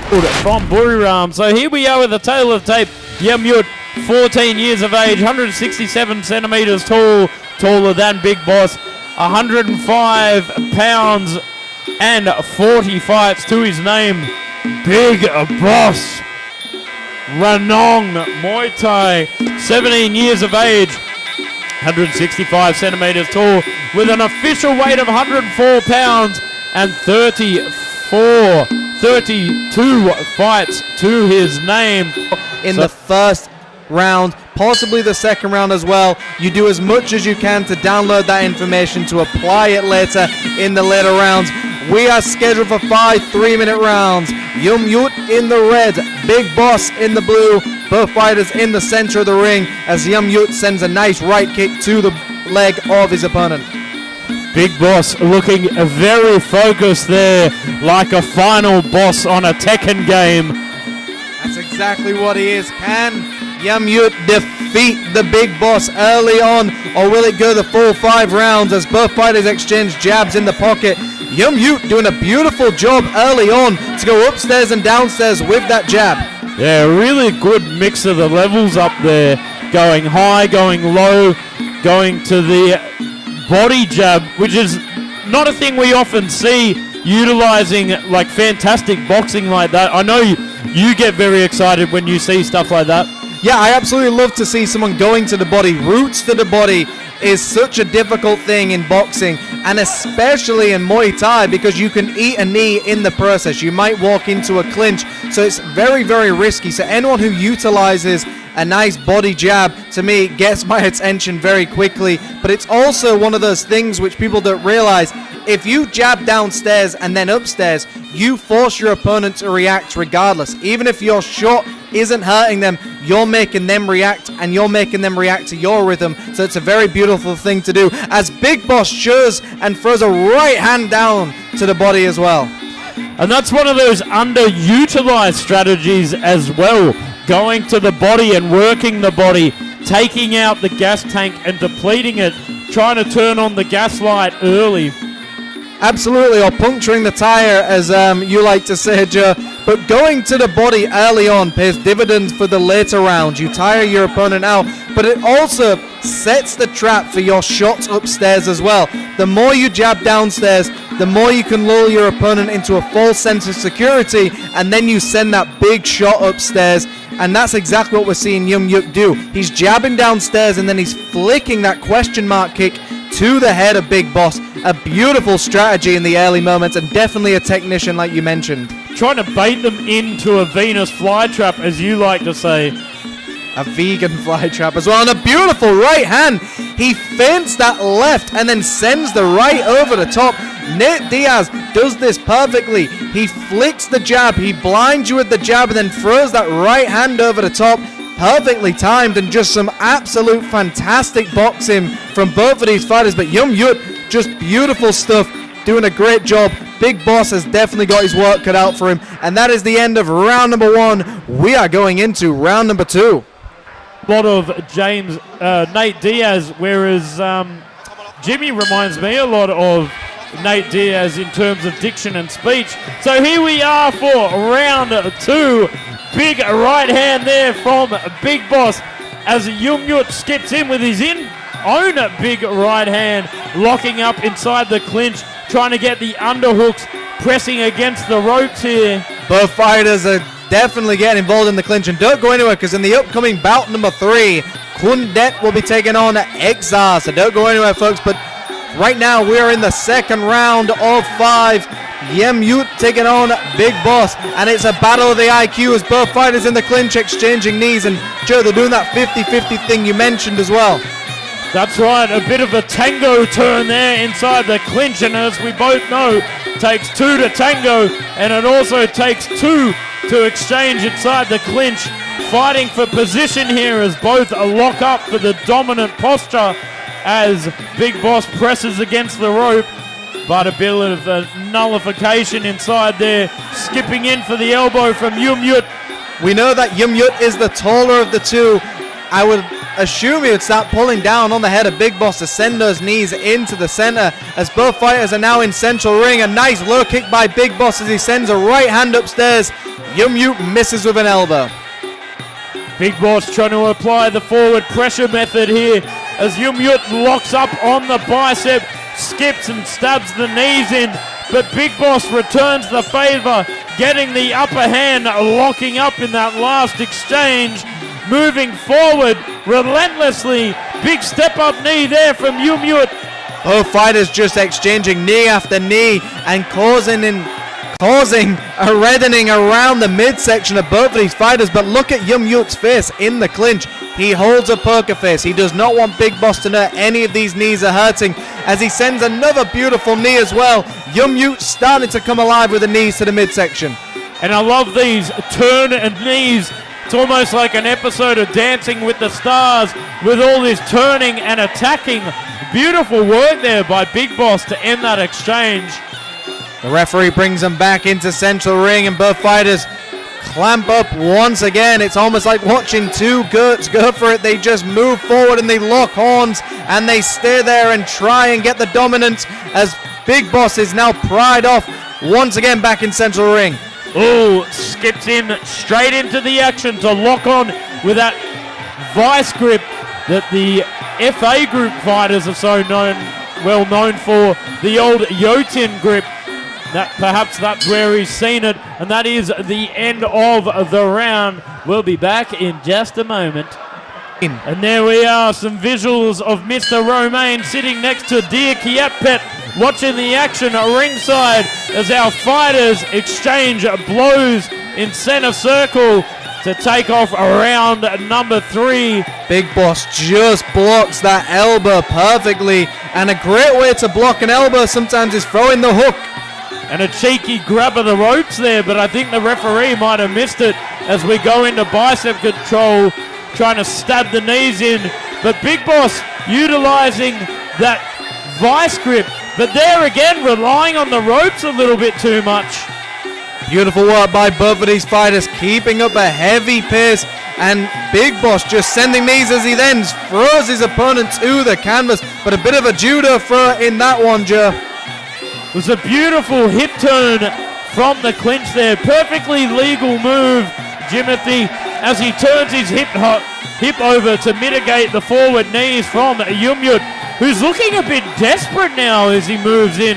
from Buriram. So here we are with the tail of tape. Yeum, 14 years of age, 167 centimeters tall, taller than Big Boss, 105 pounds and 40 fights to his name. Big Boss. Ranong Muay Thai, 17 years of age, 165 centimeters tall, with an official weight of 104 pounds and 32 fights to his name. In the first round, possibly the second round as well. You do as much as you can to download that information to apply it later in the later rounds. We are scheduled for 5 3-minute rounds. Yuth in the red, Big Boss in the blue. Both fighters in the center of the ring as Yuth sends a nice right kick to the leg of his opponent. Big Boss looking very focused there, like a final boss on a Tekken game. That's exactly what he is. Can Yuth defeat the Big Boss early on, or will it go the full 5 rounds as both fighters exchange jabs in the pocket? Yuth doing a beautiful job early on to go upstairs and downstairs with that jab. Yeah, really good mix of the levels up there, going high, going low, going to the body jab, which is not a thing we often see, utilizing like fantastic boxing like that. I know you get very excited when you see stuff like that. Yeah, I absolutely love to see someone going to the body. Roots to the body is such a difficult thing in boxing, and especially in Muay Thai, because you can eat a knee in the process. You might walk into a clinch, so it's very, very risky. So anyone who utilizes a nice body jab, to me, gets my attention very quickly. But it's also one of those things which people don't realize. If you jab downstairs and then upstairs, you force your opponent to react regardless. Even if your shot isn't hurting them, you're making them react, and you're making them react to your rhythm. So it's a very beautiful thing to do, as Big Boss shows and throws a right hand down to the body as well. And that's one of those underutilized strategies as well, going to the body and working the body, taking out the gas tank and depleting it, trying to turn on the gas light early. Absolutely, or puncturing the tire, as you like to say, Joe. But going to the body early on pays dividends for the later rounds. You tire your opponent out, but it also sets the trap for your shots upstairs as well. The more you jab downstairs, the more you can lull your opponent into a false sense of security, and then you send that big shot upstairs. And that's exactly what we're seeing Yuth do. He's jabbing downstairs, and then he's flicking that question mark kick to the head of Big Boss. A beautiful strategy in the early moments, and definitely a technician like you mentioned. Trying to bait them into a Venus flytrap, as you like to say. A vegan flytrap as well, and a beautiful right hand. He feints that left and then sends the right over the top. Nate Diaz does this perfectly. He flicks the jab, he blinds you with the jab, and then throws that right hand over the top. Perfectly timed, and just some absolute fantastic boxing from both of these fighters. But Yuth, just beautiful stuff, doing a great job. Big Boss has definitely got his work cut out for him. And that is the end of round number 1. We are going into round number 2. A lot of Nate Diaz, whereas Jimmy reminds me a lot of Nate Diaz in terms of diction and speech. So here we are for round 2. Big right hand there from Big Boss as Yuth skips in with his own big right hand, locking up inside the clinch, trying to get the underhooks, pressing against the ropes here. Both fighters are definitely getting involved in the clinch, and don't go anywhere, because in the upcoming bout number 3, Kundet will be taking on Exar. So don't go anywhere, folks. But right now we are in the second round of 5. Yuth taking on Big Boss, and it's a battle of the IQ as both fighters in the clinch exchanging knees. And Joe, they're doing that 50-50 thing you mentioned as well. That's right, a bit of a tango turn there inside the clinch, and as we both know, it takes 2 to tango, and it also takes 2 to exchange inside the clinch. Fighting for position here as both lock up for the dominant posture as Big Boss presses against the rope. But a bit of a nullification inside there, skipping in for the elbow from Yuth. We know that Yuth is the taller of the two. I would assume he would start pulling down on the head of Big Boss to send those knees into the center as both fighters are now in central ring. A nice low kick by Big Boss as he sends a right hand upstairs. Yeum misses with an elbow. Big Boss trying to apply the forward pressure method here as Yeum locks up on the bicep, skips and stabs the knees in, but Big Boss returns the favor, getting the upper hand, locking up in that last exchange, moving forward relentlessly. Big step up knee there from Yeum. Both fighters just exchanging knee after knee and causing a reddening around the midsection of both of these fighters. But look at Yeum's face in the clinch. He holds a poker face. He does not want Big Boss to know any of these knees are hurting as he sends another beautiful knee as well. Yeum starting to come alive with the knees to the midsection. And I love these turn and knees. It's almost like an episode of Dancing with the Stars with all this turning and attacking. Beautiful work there by Big Boss to end that exchange. The referee brings them back into central ring and both fighters clamp up once again. It's almost like watching two goats go for it. They just move forward and they lock horns and they stay there and try and get the dominance as Big Boss is now pried off once again back in central ring. Oh, skips in straight into the action to lock on with that vice grip that the FA group fighters are so well known for, the old Yeum grip. Perhaps that's where he's seen it, and that is the end of the round. We'll be back in just a moment. And there we are, some visuals of Mr. Romaine sitting next to dear Kiatpetch, watching the action at ringside as our fighters exchange blows in center circle to take off round number 3. Big Boss just blocks that elbow perfectly, and a great way to block an elbow sometimes is throwing the hook. And a cheeky grab of the ropes there, but I think the referee might have missed it as we go into bicep control, trying to stab the knees in. But Big Boss utilizing that vice grip, but there again relying on the ropes a little bit too much. Beautiful work by both of these fighters, keeping up a heavy pace, and Big Boss just sending these as he then throws his opponent to the canvas. But a bit of a judo throw in that one, Joe. It was a beautiful hip turn from the clinch there. Perfectly legal move, Jimothy, as he turns his hip over to mitigate the forward knees from Yeum, who's looking a bit desperate now as he moves in.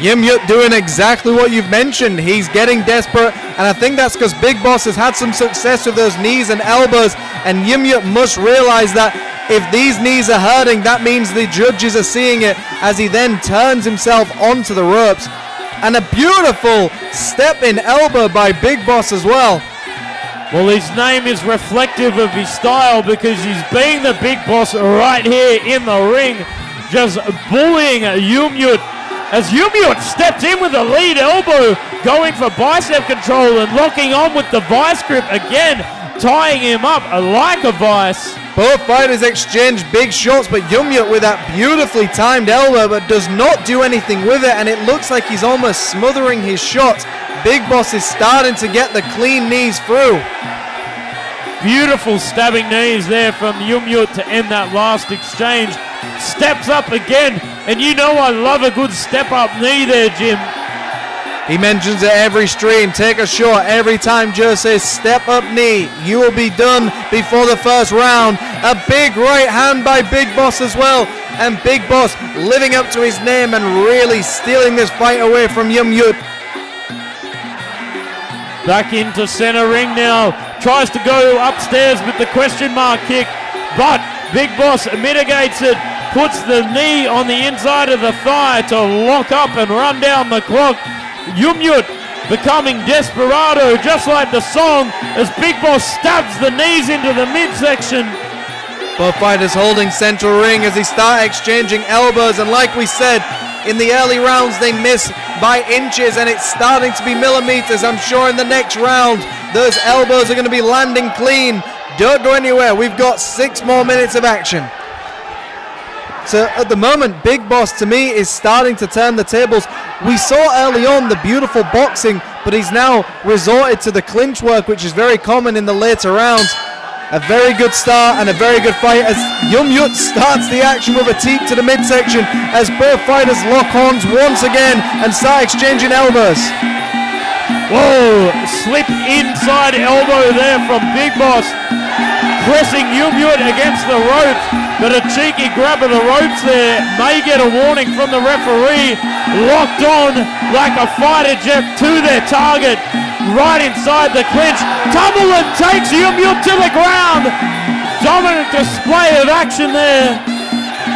Yeum doing exactly what you've mentioned. He's getting desperate, and I think that's because Big Boss has had some success with those knees and elbows, and Yeum must realize that if these knees are hurting, that means the judges are seeing it as he then turns himself onto the ropes. And a beautiful step-in elbow by Big Boss as well. Well, his name is reflective of his style because he's being the Big Boss right here in the ring, just bullying Yeum as Yeum steps in with a lead elbow, going for bicep control and locking on with the vice grip again, tying him up like a vice. Both fighters exchange big shots, but Yeum with that beautifully timed elbow, but does not do anything with it, and it looks like he's almost smothering his shots. Big Boss is starting to get the clean knees through. Beautiful stabbing knees there from Yeum to end that last exchange. Steps up again, and you know I love a good step-up knee there, Jim. He mentions it every stream. Take a shot every time Joe says step up knee. You will be done before the first round. A big right hand by Big Boss as well. And Big Boss living up to his name and really stealing this fight away from Yeum. Back into center ring now. Tries to go upstairs with the question mark kick. But Big Boss mitigates it. Puts the knee on the inside of the thigh to lock up and run down the clock. Yeum becoming desperado, just like the song, as Big Boss stabs the knees into the midsection. Both fighters holding central ring as they start exchanging elbows, and like we said, in the early rounds they miss by inches, and it's starting to be millimeters. I'm sure in the next round those elbows are going to be landing clean. Don't go anywhere, we've got 6 more minutes of action. So at the moment, Big Boss to me is starting to turn the tables. We saw early on the beautiful boxing, but he's now resorted to the clinch work, which is very common in the later rounds. A very good start and a very good fight as Yuth starts the action with a teep to the midsection as both fighters lock horns once again and start exchanging elbows. Whoa, slip inside elbow there from Big Boss. Pressing Yuth against the ropes, but a cheeky grab of the ropes there may get a warning from the referee. Locked on like a fighter jet to their target. Right inside the clinch. Tumblein takes Yeum to the ground. Dominant display of action there.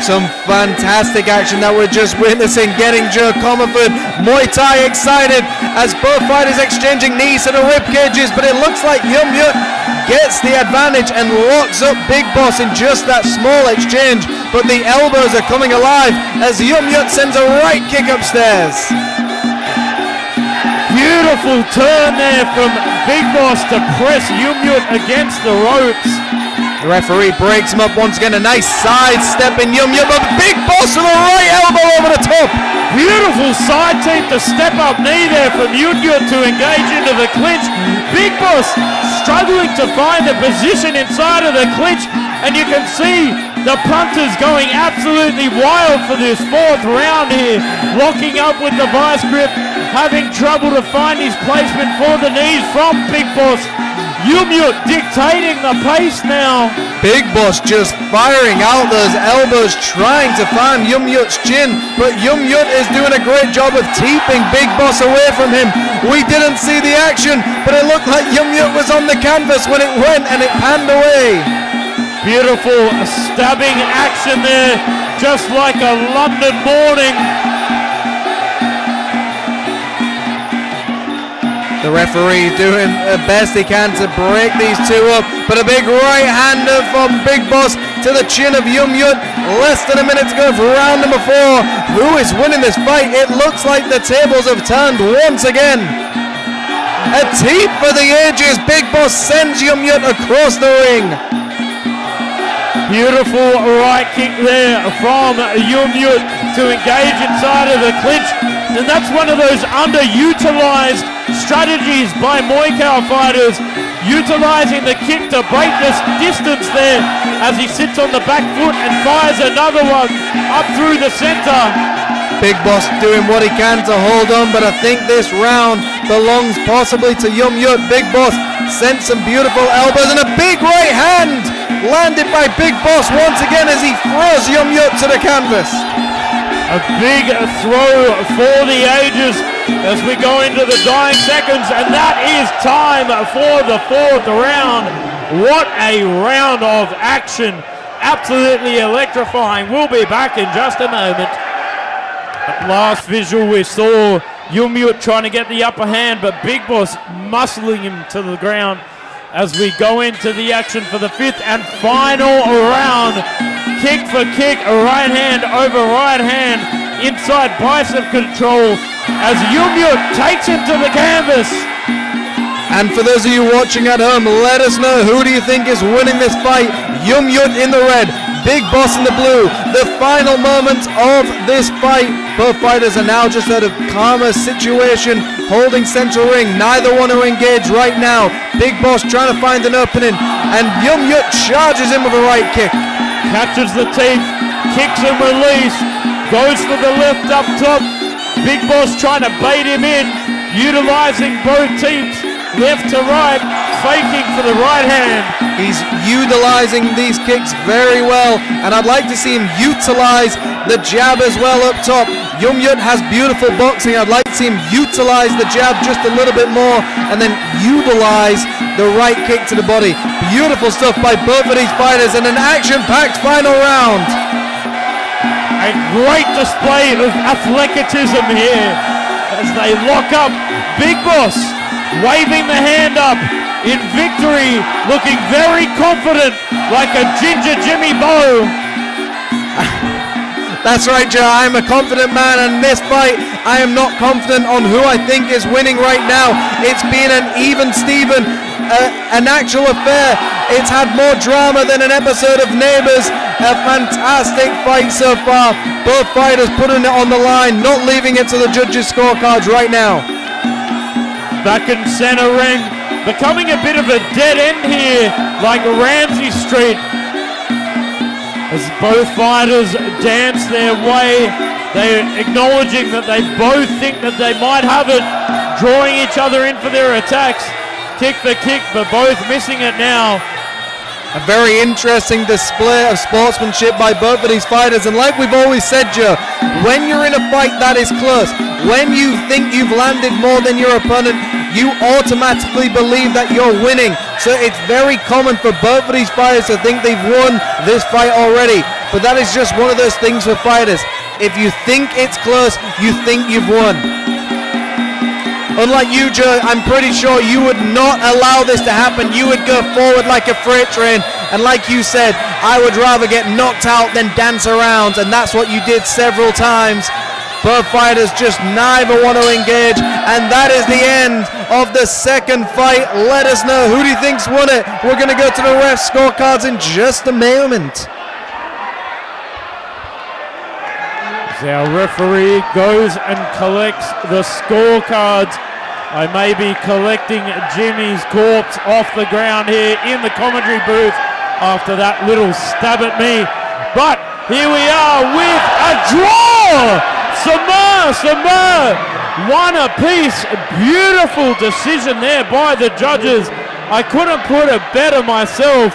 Some fantastic action that we're just witnessing. Getting Joe Comerford, Muay Thai excited as both fighters exchanging knees to the rib cages, but it looks like Yeum gets the advantage and locks up Big Boss in just that small exchange, but the elbows are coming alive as Yeum sends a right kick upstairs. Beautiful turn there from Big Boss to press Yeum against the ropes. The referee breaks him up once again. A nice side step in Yeum, but Big Boss with a right elbow over the top. Beautiful side teep to step up knee there from Yeum to engage into the clinch. Big Boss struggling to find the position inside of the clinch, and you can see the punters going absolutely wild for this fourth round here. Locking up with the vice grip, having trouble to find his placement for the knees from Big Boss. Yeum dictating the pace now. Big Boss just firing out those elbows, trying to find Yeum's chin, but Yeum is doing a great job of keeping Big Boss away from him. We didn't see the action, but it looked like Yeum was on the canvas when it went and it panned away. Beautiful stabbing action there, just like a London morning. The referee doing the best he can to break these two up, but a big right-hander from Big Boss to the chin of Yeum. Less than a minute to go for round number 4. Who is winning this fight? It looks like the tables have turned once again. A teep for the ages. Big Boss sends Yeum across the ring. Beautiful right kick there from Yeum to engage inside of the clinch. And that's one of those underutilized strategies by Muay Thai fighters, utilizing the kick to break this distance there as he sits on the back foot and fires another one up through the center. Big Boss doing what he can to hold on, but I think this round belongs possibly to Yeum. Big Boss sent some beautiful elbows and a big right hand landed by Big Boss once again as he throws Yeum to the canvas. A big throw for the ages as we go into the dying seconds, and that is time for the fourth round. What a round of action. Absolutely electrifying. We'll be back in just a moment. Last visual we saw Yeum trying to get the upper hand, but Big Boss muscling him to the ground as we go into the action for the fifth and final round. Kick for kick, right hand over right hand, inside bicep control as Yeum takes him to the canvas. And for those of you watching at home, let us know, who do you think is winning this fight? Yeum in the red, Big Boss in the blue. The final moments of this fight. Both fighters are now just at a calmer situation, holding central ring. Neither one are engaged right now. Big Boss trying to find an opening, and Yeum charges him with a right kick. Catches the teep, kicks and release, goes for the left up top. Big Boss trying to bait him in, utilizing both teeps, left to right, faking for the right hand. He's utilizing these kicks very well, and I'd like to see him utilize the jab as well up top. Yeum has beautiful boxing. I'd like to see him utilize the jab just a little bit more and then utilize the right kick to the body. Beautiful stuff by both of these fighters, and an action-packed final round. A great display of athleticism here as they lock up. Big Boss waving the hand up in victory, looking very confident like a Ginger Jimmy Bow. That's right, Joe. I'm a confident man, and this fight, I am not confident on who I think is winning right now. It's been an even Steven, an actual affair. It's had more drama than an episode of Neighbours. A fantastic fight so far. Both fighters putting it on the line, not leaving it to the judges' scorecards right now. Back in center ring, becoming a bit of a dead end here, like Ramsey Street, as both fighters dance their way. They're acknowledging that they both think that they might have it, drawing each other in for their attacks, kick for kick, but both missing it now. A very interesting display of sportsmanship by both of these fighters, and like we've always said, Joe, when you're in a fight that is close, when you think you've landed more than your opponent, you automatically believe that you're winning. So it's very common for both of these fighters to think they've won this fight already, but that is just one of those things for fighters. If you think it's close, you think you've won. Unlike you, Joe, I'm pretty sure you would not allow this to happen. You would go forward like a freight train, and like you said, I would rather get knocked out than dance around, and that's what you did several times. Both fighters just neither want to engage, and that is the end of the second fight. Let us know, who do you think's won it? We're going to go to the ref scorecards in just a moment. Our referee goes and collects the scorecards. I may be collecting Jimmy's corpse off the ground here in the commentary booth after that little stab at me. But here we are with a draw! Samar, one apiece. Beautiful decision there by the judges. I couldn't put it better myself.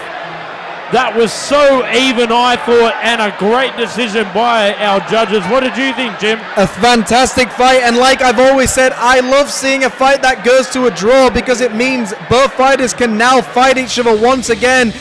That was so even, I thought, and a great decision by our judges. What did you think, Jim? A fantastic fight, and like I've always said, I love seeing a fight that goes to a draw because it means both fighters can now fight each other once again.